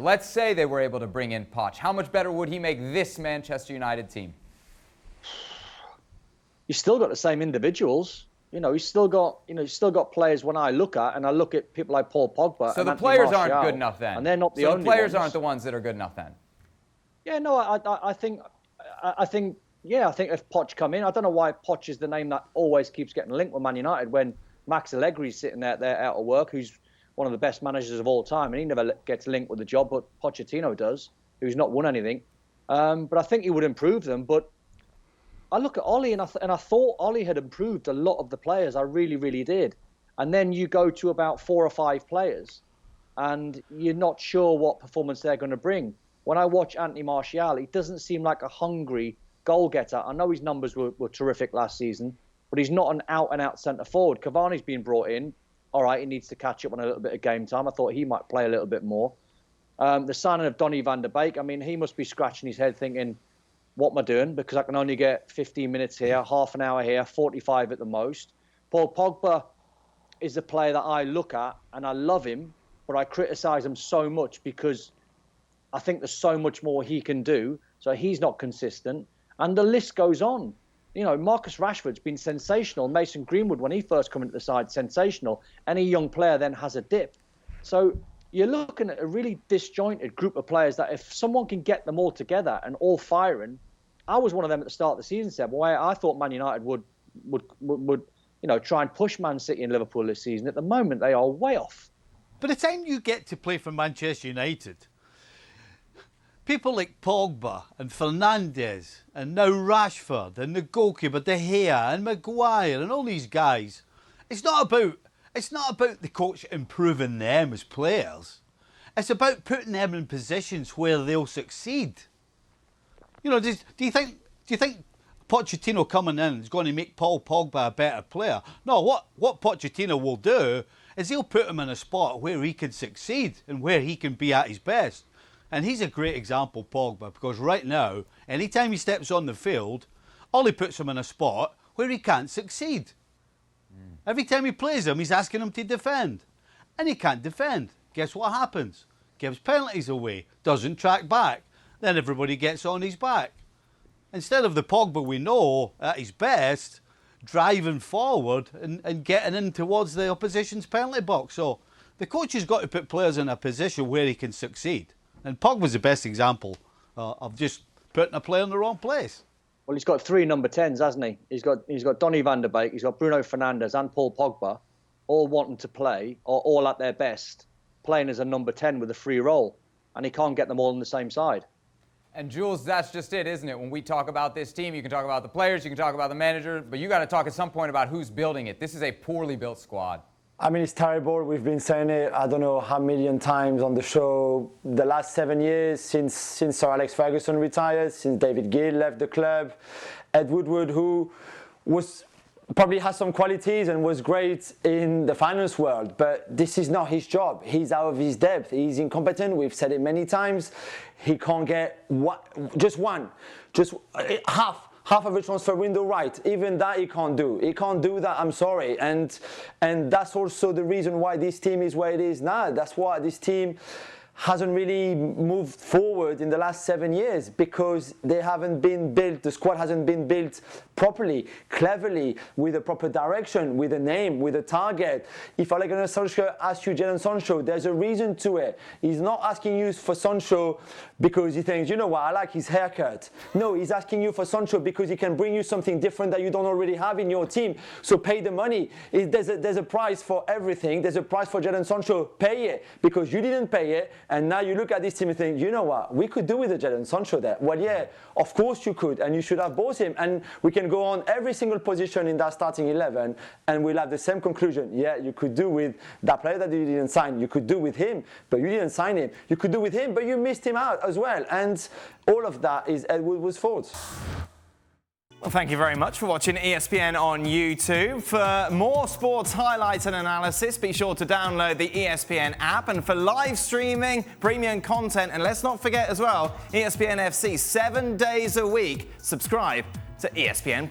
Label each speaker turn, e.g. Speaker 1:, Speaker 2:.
Speaker 1: Let's say they were able to bring in Poch. How much better would he make this Manchester United team?
Speaker 2: He's still got the same individuals. He's still got players when I look at people like Paul Pogba.
Speaker 1: So
Speaker 2: and
Speaker 1: the
Speaker 2: Anthony
Speaker 1: players
Speaker 2: Martial,
Speaker 1: aren't good enough then.
Speaker 2: And they're not the only ones.
Speaker 1: So the players aren't the ones that are good enough then.
Speaker 2: Yeah, no, I think if Poch come in, I don't know why Poch is the name that always keeps getting linked with Man United when Max Allegri's sitting there out of work, who's one of the best managers of all time, and he never gets linked with the job, but Pochettino does, who's not won anything. But I think he would improve them. But I look at Ole, and I thought Ole had improved a lot of the players. I really, really did. And then you go to about 4 or 5 players, and you're not sure what performance they're going to bring. When I watch Anthony Martial, he doesn't seem like a hungry goal-getter. I know his numbers were terrific last season, but he's not an out-and-out centre-forward. Cavani's been brought in. All right, he needs to catch up on a little bit of game time. I thought he might play a little bit more. The signing of Donny van der Beek, I mean, he must be scratching his head thinking, what am I doing? Because I can only get 15 minutes here, half an hour here, 45 at the most. Paul Pogba is a player that I look at, and I love him, but I criticise him so much because I think there's so much more he can do. So he's not consistent. And the list goes on. Marcus Rashford's been sensational. Mason Greenwood, when he first came into the side, sensational. Any young player then has a dip. So you're looking at a really disjointed group of players that if someone can get them all together and all firing, I was one of them at the start of the season said, well, I thought Man United would try and push Man City and Liverpool this season. At the moment, they are way off.
Speaker 3: By the time you get to play for Manchester United, people like Pogba and Fernandes and now Rashford and the goalkeeper De Gea and Maguire and all these guys, it's not about the coach improving them as players. It's about putting them in positions where they'll succeed. Do you think Pochettino coming in is going to make Paul Pogba a better player? No, what Pochettino will do is he'll put him in a spot where he can succeed and where he can be at his best. And he's a great example, Pogba, because right now, anytime he steps on the field, Ole puts him in a spot where he can't succeed. Every time he plays him, he's asking him to defend. And he can't defend. Guess what happens? Gives penalties away, doesn't track back. Then everybody gets on his back. Instead of the Pogba we know at his best, driving forward and getting in towards the opposition's penalty box. So the coach has got to put players in a position where he can succeed. And Pogba's the best example of just putting a player in the wrong place.
Speaker 2: Well, he's got 3 number 10s, hasn't he? He's got Donny van der Beek, he's got Bruno Fernandes and Paul Pogba, all wanting to play, or all at their best, playing as a number 10 with a free role. And he can't get them all on the same side.
Speaker 1: And Jules, that's just it, isn't it? When we talk about this team, you can talk about the players, you can talk about the manager, but you got to talk at some point about who's building it. This is a poorly built squad.
Speaker 4: I mean, it's terrible. We've been saying it, I don't know how million times on the show. The last 7 years, since Sir Alex Ferguson retired, since David Gill left the club, Ed Woodward, who probably has some qualities and was great in the finance world, but this is not his job. He's out of his depth. He's incompetent. We've said it many times. He can't get just half of a transfer window right. Even that he can't do. He can't do that, I'm sorry. And that's also the reason why this team is where it is now. That's why this team hasn't really moved forward in the last 7 years, because they haven't been built, the squad hasn't been built properly, cleverly, with a proper direction, with a name, with a target. If Ole Gunnar Solskjaer asks you Jadon Sancho, there's a reason to it. He's not asking you for Sancho because he thinks, you know what, I like his haircut. No, he's asking you for Sancho because he can bring you something different that you don't already have in your team. So pay the money. There's a price for everything. There's a price for Jadon Sancho. Pay it, because you didn't pay it. And now you look at this team and think, you know what, we could do with a Jadon Sancho there. Well, yeah, of course you could, and you should have bought him. And we can go on every single position in that starting 11, and we'll have the same conclusion. Yeah, you could do with that player that you didn't sign. You could do with him, but you didn't sign him. You could do with him, but you missed him out as well. And all of that is Ed Woodward's fault.
Speaker 5: Well, thank you very much for watching ESPN on YouTube. For more sports highlights and analysis, be sure to download the ESPN app. And for live streaming, premium content, and let's not forget as well, ESPN FC 7 days a week. Subscribe to ESPN+.